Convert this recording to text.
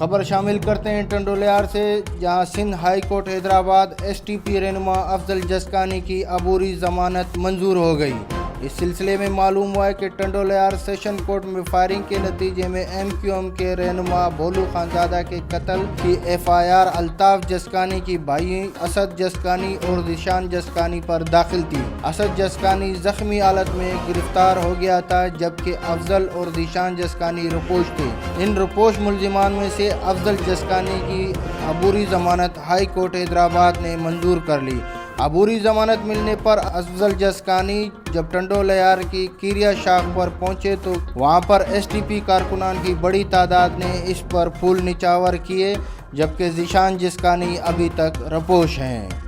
खबर शामिल करते हैं टंडोलियार से, जहां Sindh high court Hyderabad STP रहनुमा अफजल जसकानी की अबूरी जमानत मंजूर हो गई। इस सिलसिले में मालूम हुआ है कि टंडोलियार सेशन कोर्ट में फायरिंग के नतीजे में एमक्यूएम के रहनुमा भोलू खानजादा के कत्ल की एफआईआर अल्ताफ जसकानी की भाई असद जसकानी और दिशान जसकानी पर दाखिल थी। असद जसकानी जख्मी हालत में गिरफ्तार हो गया था, जबकि अफजल और दिशान जसकानी रुपोश थे। इन रुपोश मुलजिमान में से अफजल जसकानी की अबूरी जमानत हाई कोर्ट हैदराबाद ने मंजूर कर ली। अबूरी जमानत मिलने पर अफजल जसकानी जब टंडोलियार की किरिया शाख पर पहुंचे तो वहां पर एसटीपी कारकुनान की बड़ी तादाद ने इस पर फूल निछावर किए, जबकि ज़ीशान जसकानी अभी तक रुपोश हैं।